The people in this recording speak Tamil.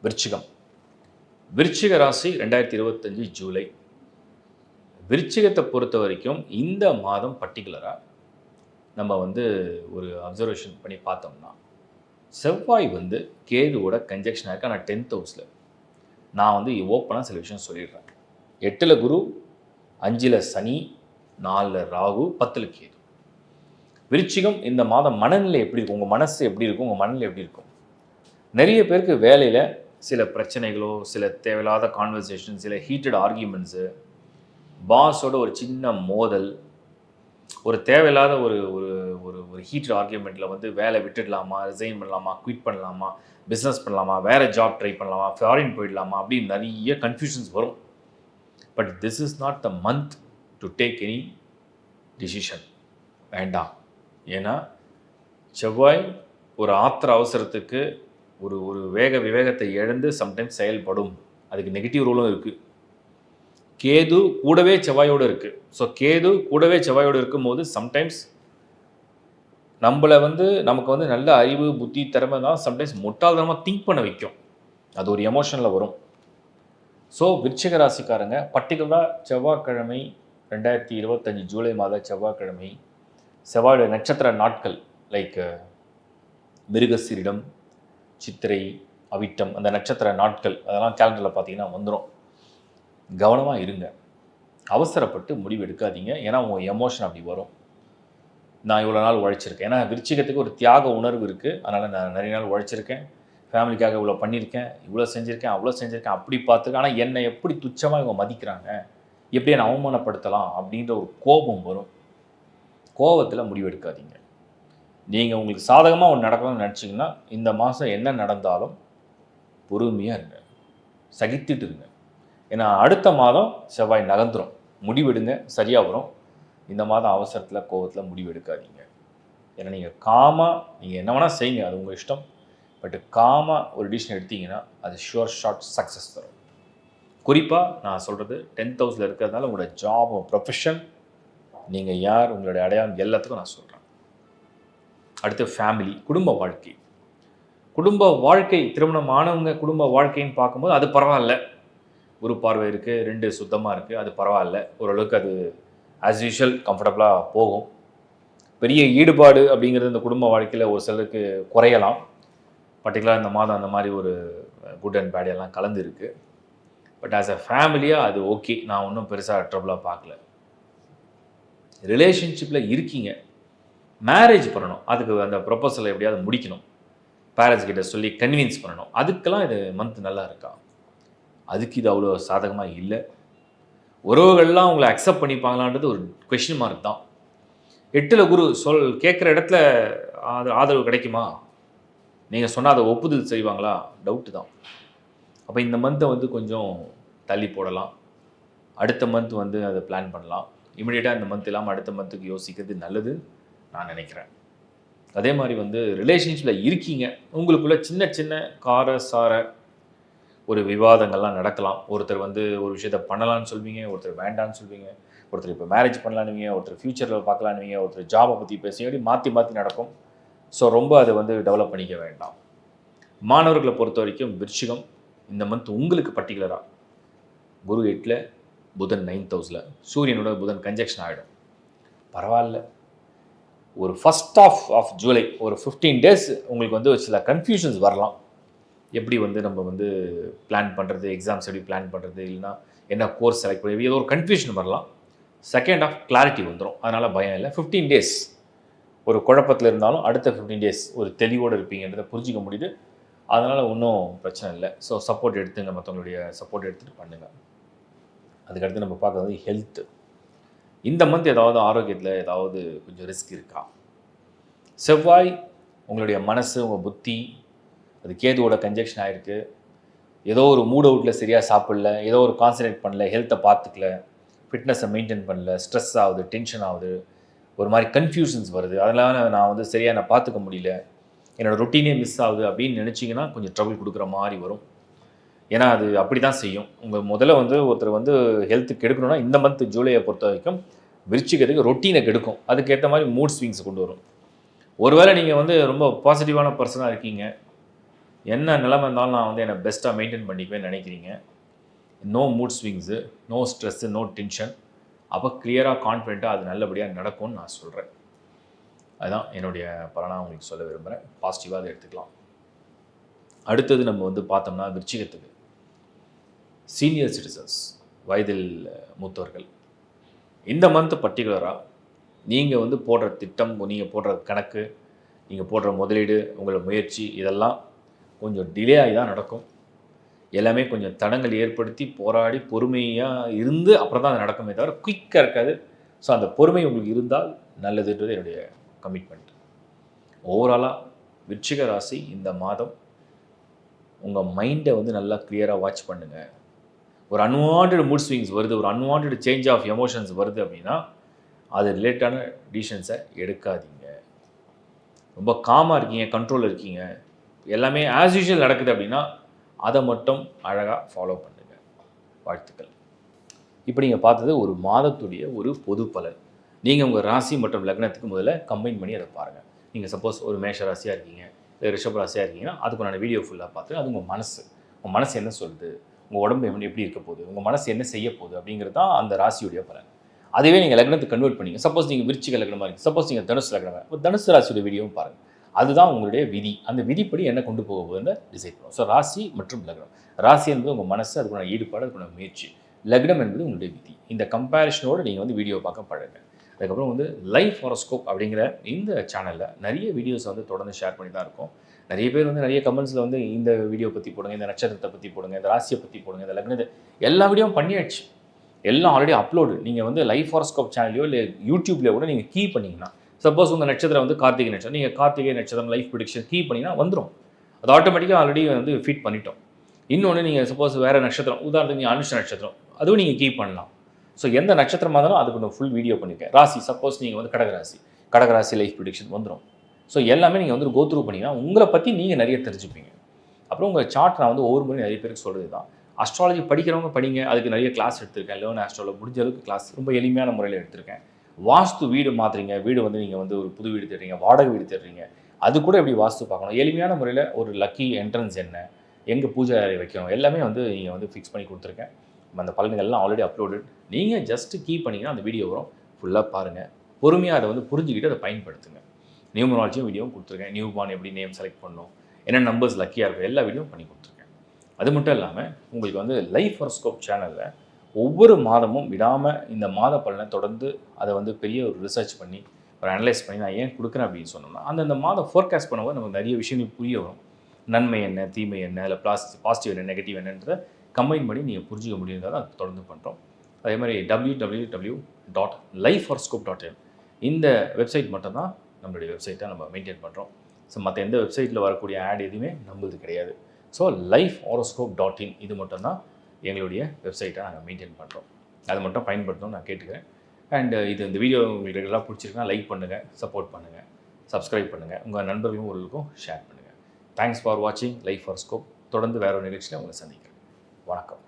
விருச்சிகம். விருச்சிக ராசி 2025 ஜூலை. விருச்சிகத்தை பொறுத்த வரைக்கும் இந்த மாதம் பர்ட்டிகுலராக நம்ம ஒரு அப்சர்வேஷன் பண்ணி பார்த்தோம்னா, செவ்வாய் கேதுவோட கன்ஜெக்ஷனாக இருக்கு. ஆனால் 10th ஹவுஸில் நான் ஓப்பனாக சில விஷயம் சொல்லிடுறேன். 8ல் குரு, 5ல் சனி, 4ல் ராகு, 10ல் கேது. விருச்சிகம் இந்த மாதம் மனநிலை எப்படி இருக்கும், உங்கள் மனசு எப்படி இருக்கும், உங்கள் மனநிலை எப்படி இருக்கும்? நிறைய பேருக்கு வேலையில் சில பிரச்சனைகளோ, சில தேவையில்லாத கான்வர்சேஷன், சில ஹீட்டட் ஆர்கியூமெண்ட்ஸு, பாஸோட ஒரு சின்ன மோதல், ஒரு தேவையில்லாத ஒரு ஒரு ஒரு ஒரு ஹீட்டட் ஆர்கியூமெண்ட்டில் வேலை விட்டுடலாமா, ரிசைன் பண்ணலாமா, குவிட் பண்ணலாமா, பிஸ்னஸ் பண்ணலாமா, வேறு ஜாப் ட்ரை பண்ணலாமா, ஃபாரின் போயிடலாமா அப்படின்னு நிறைய கன்ஃபியூஷன்ஸ் வரும். But this is not the month to take any decision. வேண்டாம். ஏன்னா செவ்வாய் ஒரு ஆத்திர அவசரத்துக்கு ஒரு ஒரு வேக விவேகத்தை இழந்து சம்டைம்ஸ் செயல்படும். அதுக்கு நெகட்டிவ் ரோலும் இருக்குது. கேது கூடவே செவ்வாயோடு இருக்குது. ஸோ கேது கூடவே செவ்வாயோடு இருக்கும்போது சம்டைம்ஸ் நம்மளை நமக்கு நல்ல அறிவு, புத்தி, திறமை தான் சம்டைம்ஸ் முட்டாள்தனமாக திங்க் பண்ண வைக்கும். அது ஒரு எமோஷனில் வரும். ஸோ விருச்சிக ராசிக்காரங்க பர்டிகுலராக செவ்வாய்க்கிழமை 2025 ஜூலை மாத செவ்வாய்க்கிழமை செவ்வாயோட நட்சத்திர நாட்கள் லைக் மிருகசீரிடம், சித்திரை, அவிட்டம், அந்த நட்சத்திர நாட்கள் அதெல்லாம் கேலண்டரில் பார்த்தீங்கன்னா வந்துடும். கவனமாக இருங்க. அவசரப்பட்டு முடிவு எடுக்காதீங்க. ஏன்னா உங்கள் எமோஷன் அப்படி வரும். நான் இவ்வளோ நாள் உழைச்சிருக்கேன். ஏன்னா விருச்சிகத்துக்கு ஒரு தியாக உணர்வு இருக்குது. அதனால் நான் நிறைய நாள் உழைச்சிருக்கேன், ஃபேமிலிக்காக இவ்வளோ பண்ணியிருக்கேன், இவ்வளோ செஞ்சுருக்கேன், அவ்வளோ செஞ்சுருக்கேன், அப்படி பார்த்துருக்கேன். ஆனால் என்னை எப்படி துச்சமாக இவங்க மதிக்கிறாங்க, எப்படி என்னை அவமானப்படுத்தலாம் அப்படின்ற ஒரு கோபம் வரும். கோபத்தில் முடிவெடுக்காதீங்க. நீங்கள் உங்களுக்கு சாதகமாக ஒன்று நடக்கணும்னு நினச்சிங்கன்னா இந்த மாதம் என்ன நடந்தாலும் பொறுமையாக இருங்க, சகித்துட்டு இருங்க. ஏன்னா அடுத்த மாதம் செவ்வாய் நகர்ந்துடும். முடிவெடுங்க, சரியாக வரும். இந்த மாதம் அவசரத்தில் கோபத்தில் முடிவெடுக்காதீங்க. ஏன்னா நீங்கள் நீங்கள் என்ன வேணால் செய்யுங்க, அது உங்கள் இஷ்டம். பட் ஒரு டிசிஷன் எடுத்தீங்கன்னா அது ஷுவர் ஷார்ட் சக்ஸஸ் தரும். குறிப்பாக நான் சொல்கிறது 10th ஹவுஸில் இருக்கிறதுனால உங்களோட ஜாப், ப்ரொஃபஷன், நீங்கள் யார், உங்களுடைய அடையாளம் எல்லாத்துக்கும் நான் சொல்கிறேன். அடுத்து ஃபேமிலி, குடும்ப வாழ்க்கை. குடும்ப வாழ்க்கை, திருமணம் ஆனவங்க குடும்ப வாழ்க்கைன்னு பார்க்கும்போது அது பரவாயில்ல. ஒரு பார்வை இருக்குது, 2 சுத்தமாக இருக்குது, அது பரவாயில்ல. ஓரளவுக்கு அது ஆஸ் யூஷுவல் கம்ஃபர்டபுளாக போகும். பெரிய ஈடுபாடு அப்படிங்கிறது இந்த குடும்ப வாழ்க்கையில் ஒரு சிலருக்கு குறையலாம். பர்டிகுலராக இந்த மாதம் அந்த மாதிரி ஒரு குட் அண்ட் பேட் எல்லாம் கலந்து இருக்குது. பட் ஆஸ் அ ஃபேமிலியாக அது ஓகே. நான் ஒன்றும் பெருசாக ட்ரபிளாக பார்க்கல. ரிலேஷன்ஷிப்பில் இருக்கீங்க, மேரேஜ் பண்ணணும், அதுக்கு அந்த ப்ரொபோசலை எப்படியாவது முடிக்கணும், பேரண்ட்ஸ் கிட்ட சொல்லி கன்வின்ஸ் பண்ணணும். அதுக்கெல்லாம் இது மந்த் நல்லா இருக்கா? அதுக்கு இது அவ்வளோ சாதகமாக இல்லை. உறவுகள்லாம் உங்களை அக்செப்ட் பண்ணிப்பாங்களான்றது ஒரு கொஷின் மார்க் தான். 8ல் குரு கேட்குற இடத்துல ஆதரவு கிடைக்குமா? நீங்கள் சொன்னால் அதை ஒப்புதல் செய்வாங்களா? டவுட்டு தான். அப்போ இந்த மந்த்தை கொஞ்சம் தள்ளி போடலாம். அடுத்த மந்த் அதை பிளான் பண்ணலாம். இமிடியேட்டாக இந்த மந்த் இல்லாமல் அடுத்த மந்த்துக்கு யோசிக்கிறது நல்லது நான் நினைக்கிறேன். அதே மாதிரி ரிலேஷன்ஷிப்பில் இருக்கீங்க, உங்களுக்குள்ள சின்ன சின்ன கார ஒரு விவாதங்கள்லாம் நடக்கலாம். ஒருத்தர் ஒரு விஷயத்தை பண்ணலான்னு சொல்வீங்க, ஒருத்தர் வேண்டான்னு சொல்வீங்க, ஒருத்தர் இப்போ மேரேஜ் பண்ணலான்னுவீங்க, ஒருத்தர் ஃப்யூச்சரில் பார்க்கலான்னுவீங்க, ஒருத்தர் ஜாபை பற்றி பேசி அப்படி மாற்றி நடக்கும். ஸோ ரொம்ப அதை டெவலப் பண்ணிக்க வேண்டாம். மாணவர்களை பொறுத்த வரைக்கும் விருச்சிகம் இந்த மந்த் உங்களுக்கு பர்டிகுலராக குரு 8ல், புதன் 9th ஹவுஸில், சூரியனோட புதன் கன்ஜெக்ஷன் ஆகிடும். பரவாயில்ல. ஒரு ஃபஸ்ட் ஆஃப் ஜூலை ஒரு 15 days உங்களுக்கு சில கன்ஃபியூஷன்ஸ் வரலாம். எப்படி நம்ம பிளான் பண்ணுறது, எக்ஸாம்ஸ் எப்படி பிளான் பண்ணுறது, இல்லைனா என்ன கோர்ஸ் செலக்ட் பண்ணி ஏதோ ஒரு கன்ஃபியூஷன் வரலாம். செகண்ட் ஆஃப் கிளாரிட்டி வந்துடும். அதனால் பயம் இல்லை. 15 days ஒரு குழப்பத்தில் இருந்தாலும் அடுத்த 15 days ஒரு தெளிவோடு இருப்பீங்கன்றதை புரிஞ்சிக்க முடியுது. அதனால் ஒன்றும் பிரச்சனை இல்லை. ஸோ சப்போர்ட் எடுத்துங்க, மற்றவங்களுடைய சப்போர்ட் எடுத்துகிட்டு பண்ணுங்கள். அதுக்கடுத்து நம்ம பார்க்குறது ஹெல்த்து. இந்த மந்த் ஏதாவது ஆரோக்கியத்தில் ஏதாவது கொஞ்சம் ரிஸ்க் இருக்கா? செவ்வாய் உங்களுடைய மனசு, உங்கள் புத்தி, அது கேதுவோட கன்ஜெக்ஷன் ஆகிருக்கு. ஏதோ ஒரு மூட் அவுட்டில் சரியாக சாப்பிடல, ஏதோ ஒரு கான்சன்ட்ரேட் பண்ணல, ஹெல்த்தை பார்த்துக்கல, ஃபிட்னஸை மெயின்டைன் பண்ணல, ஸ்ட்ரெஸ் ஆகுது, டென்ஷன் ஆகுது, ஒரு மாதிரி கன்ஃபியூஷன்ஸ் வருது. அதனால் நான் சரியாக நான் பார்த்துக்க முடியல, என்னோடய ரொட்டீனே மிஸ் ஆகுது அப்படின்னு நினச்சிங்கன்னா கொஞ்சம் ட்ரபிள் கொடுக்குற மாதிரி வரும். ஏன்னா அது அப்படி தான் செய்யும். உங்கள் முதல்ல ஒருத்தர் ஹெல்த்து கெடுக்கணும்னா இந்த மந்த் ஜூலையை பொறுத்த வரைக்கும் விருச்சிகத்துக்கு ரொட்டீனை கெடுக்கும். அதுக்கேற்ற மாதிரி மூட் ஸ்விங்ஸ் கொண்டு வரும். ஒருவேளை நீங்கள் ரொம்ப பாசிட்டிவான பர்சனாக இருக்கீங்க, என்ன நிலைமை இருந்தாலும் நான் வந்து என்னை பெஸ்ட்டாக மெயின்டைன் பண்ணிக்குவேன்னு நினைக்கிறீங்க. No mood swings, no stress, no tension. அப்போ கிளியராக கான்ஃபிடென்ட்டாக அது நல்லபடியாக நடக்கும்னு நான் சொல்கிறேன். அதுதான் என்னுடைய பலனாக உங்களுக்கு சொல்ல விரும்புகிறேன். பாசிட்டிவாக அதை எடுத்துக்கலாம். அடுத்தது நம்ம வந்து பார்த்தோம்னா விருச்சிகத்துக்கு சீனியர் சிட்டிசன்ஸ், வயதில் மூத்தவர்கள். இந்த மந்த் பர்டிகுலராக நீங்கள் வந்து போடுற திட்டம், நீங்கள் போடுற கணக்கு, நீங்கள் போடுற முதலீடு, உங்களோட முயற்சி இதெல்லாம் கொஞ்சம் டிலே ஆகி தான் நடக்கும். எல்லாமே கொஞ்சம் தடங்கள் ஏற்படுத்தி போராடி பொறுமையாக இருந்து அப்புறம் தான் அது நடக்குமே தவிர குயிக்காக இருக்காது. ஸோ அந்த பொறுமை உங்களுக்கு இருந்தால் நல்லதுன்றது என்னுடைய கமிட்மெண்ட். ஓவராலாக விருச்சிக ராசி இந்த மாதம் உங்கள் மைண்டை வந்து நல்லா கிளியராக வாட்ச் பண்ணுங்கள். ஒரு அன்வான்ட் மூட் ஸ்விங்ஸ் வருது, ஒரு அன்வான்ட் சேஞ்ச் ஆஃப் எமோஷன்ஸ் வருது அப்படின்னா அது ரிலேட்டான டிசிஷன்ஸை எடுக்காதீங்க. ரொம்ப காமாக இருக்கீங்க, கண்ட்ரோலில் இருக்கீங்க, எல்லாமே ஆஸ் யூஷுவல் நடக்குது அப்படின்னா அதை மட்டும் அழகாக ஃபாலோ பண்ணுங்கள். வாழ்த்துக்கள். இப்போ நீங்கள் பார்த்தது ஒரு மாதத்துடைய ஒரு பொது பலன். நீங்கள் உங்கள் ராசி மற்றும் லக்னத்துக்கு முதல்ல கம்பைன் பண்ணி அதை பாருங்கள். நீங்கள் சப்போஸ் ஒரு மேஷ ராசியாக இருக்கீங்க, இல்லை ரிஷப ராசியாக இருக்கீங்கன்னா அதுக்குண்டான வீடியோ ஃபுல்லாக பார்த்து அது உங்கள் மனசு என்ன சொல்லுது, உங்கள் உடம்பு எப்படி இருக்க போகுது, உங்கள் மனசு என்ன செய்ய போகுது அப்படிங்கிறது தான் அந்த ராசியுடைய பலன். அதுவே நீங்கள் லக்னத்துக்கு கன்வெர்ட் பண்ணிங்க. சப்போஸ் நீங்கள் விருச்சிக லக்னமாக இருக்குது, சப்போஸ் நீங்கள் தனுசு லக்னமாக, ஒரு தனுசு ராசியோட வீடியோவும் பாருங்கள். அதுதான் உங்களுடைய விதி. அந்த விதிப்படி என்ன கொண்டு போக போகுதுன்னு டிசைட் பண்ணும். ஸோ ராசி மற்றும் லக்னம். ராசி என்பது உங்கள் மனசு, அதுக்குள்ள ஈடுபாடு, அதுக்குள்ள முயற்சி. லக்னம் என்பது உங்களுடைய விதி. இந்த கம்பேரிஷனோடு நீங்கள் வந்து வீடியோ பார்க்க பழங்க. அதுக்கப்புறம் வந்து லைஃப் ஹாரோஸ்கோப் அப்படிங்கிற இந்த சேனலில் நிறைய வீடியோஸ் வந்து தொடர்ந்து ஷேர் பண்ணி தான் இருக்கும். நிறைய பேர் வந்து நிறைய கமெண்ட்ஸில் வந்து இந்த வீடியோ பற்றி போடுங்க, இந்த நட்சத்திரத்தை பற்றி போடுங்க, இந்த ராசியை பற்றி போடுங்க, இந்த லக்னத்தை, எல்லா வீடியோவும் பண்ணியாச்சு. எல்லாம் ஆல்ரெடி அப்லோடு. நீங்கள் வந்து லைஃப் ஹாரோஸ்கோப் சேனல்லையோ இல்லை யூடியூப்லேயோ கூட நீங்கள் கீ பண்ணிங்கன்னா, சப்போஸ் உங்கள் நட்சத்திரம் வந்து கார்த்திகை நட்சத்திரம், நீங்கள் கார்த்திகை நட்சத்திரம் லைஃப் ப்ரிடிக்ஷன் கீ பண்ணிங்கன்னா வந்துடும். அது ஆட்டோமேட்டிக்காக ஆல்ரெடி வந்து ஃபீட் பண்ணிட்டோம். இன்னொன்று நீங்கள் சப்போஸ் வேறு நட்சத்திரம், உதாரணத்துக்கு நீங்கள் அனுஷ நட்சத்திரம், அதுவும் நீங்கள் கீ பண்ணலாம். ஸோ எந்த நட்சத்திரமாக இருந்தாலும் அதுக்கு நான் ஃபுல் வீடியோ பண்ணியிருக்கேன். ராசி சப்போஸ் நீங்கள் வந்து கடகராசி லைஃப் ப்ரிடிக்ஷன் வந்துடும். ஸோ எல்லாமே நீங்கள் வந்து கோ த்ரூ பண்ணிங்கன்னா உங்களை பற்றி நீங்கள் நிறைய தெரிஞ்சுப்பீங்க. அப்புறம் உங்கள் சார்ட் நான் வந்து ஒவ்வொரு முறையும் நிறைய பேருக்கு சொல்கிறது தான். அஸ்ட்ராலஜி படிக்கிறவங்க படிங்க, அதுக்கு நிறைய கிளாஸ் எடுத்திருக்கேன். லேர்ன் ஆஸ்ட்ராலஜி முடிஞ்ச அளவுக்கு கிளாஸ் ரொம்ப எளிமையான முறையில் எடுத்திருக்கேன். வாஸ்து வீடு மாற்றுறீங்க, வீடு வந்து நீங்கள் வந்து ஒரு புது வீடு தேடுறீங்க, வாடகை வீடு தேடுறீங்க, அது கூட எப்படி வாஸ்து பார்க்கணும், எளிமையான முறையில் ஒரு லக்கி என்ட்ரன்ஸ் என்ன, எங்கே பூஜை அறை வைக்கணும், எல்லாமே வந்து நீங்கள் வந்து ஃபிக்ஸ் பண்ணி கொடுத்துருக்கேன். அந்த பலன்கள்லாம் ஆல்ரெடி அப்லோடட். நீங்கள் ஜஸ்ட்டு கீ பண்ணிங்கன்னா அந்த வீடியோ வரும், ஃபுல்லாக பாருங்கள். பொறுமையாக அதை வந்து புரிஞ்சுக்கிட்டு அதை பயன்படுத்துங்க. நியூமராலஜியும் வீடியோவும் கொடுத்துருக்கேன். நியூ பார்ன் எப்படி நேம் செலக்ட் பண்ணணும், என்ன நம்பர்ஸ் லக்கியாக இருக்கும், எல்லா வீடியோவும் பண்ணி கொடுத்துருக்கேன். அது மட்டும் இல்லாமல் உங்களுக்கு வந்து லைஃப் ஹாரோஸ்கோப் சேனலில் ஒவ்வொரு மாதமும் விடாமல் இந்த மாத பலனை தொடர்ந்து அதை வந்து பெரிய ஒரு ரிசர்ச் பண்ணி ஒரு அனலைஸ் பண்ணி நான் ஏன் கொடுக்குறேன் அப்படின்னு சொன்னோம்னா, அந்தந்த மாதம் ஃபோர்காஸ்ட் பண்ணும்போது நமக்கு நிறைய விஷயங்கள் புரிய வரும். நன்மை என்ன, தீமை என்ன, இல்லை பாசிட்டிவ் என்ன, நெகட்டிவ் என்னன்றதை கம்பைன் பண்ணி நீங்கள் புரிஞ்சிக்க முடியுன்றதை அதை தொடர்ந்து பண்ணுறோம். அதே மாதிரி www.lifehoroscope.in இந்த வெப்சைட் மட்டும்தான் நம்மளுடைய வெப்சைட்டை நம்ம மெயின்டைன் பண்ணுறோம். ஸோ மற்ற எந்த வெப்சைட்டில் வரக்கூடிய ஆட் எதுவுமே நம்மளுது கிடையாது. ஸோ lifehoroscope.in இது மட்டும்தான் எங்களுடைய வெப்சைட்டை நாங்கள் மெயின்டைன் பண்ணுறோம். அதை மட்டும் பயன்படுத்தணும்னு நான் கேட்டுக்கிறேன். அண்ட் இந்த வீடியோ உங்களுக்கு ரெகுலராக பிடிச்சிருக்குன்னா லைக் பண்ணுங்கள், சப்போர்ட் பண்ணுங்கள், சப்ஸ்கிரைப் பண்ணுங்கள், உங்கள் நண்பர்களும் உங்களுக்கும் ஷேர் பண்ணுங்கள். தேங்க்ஸ் ஃபார் வாட்சிங் லைஃப் ஹாரோஸ்கோப். தொடர்ந்து வேற ஒரு நிகழ்ச்சியில் உங்களை சந்திக்கிறேன். வணக்கம்.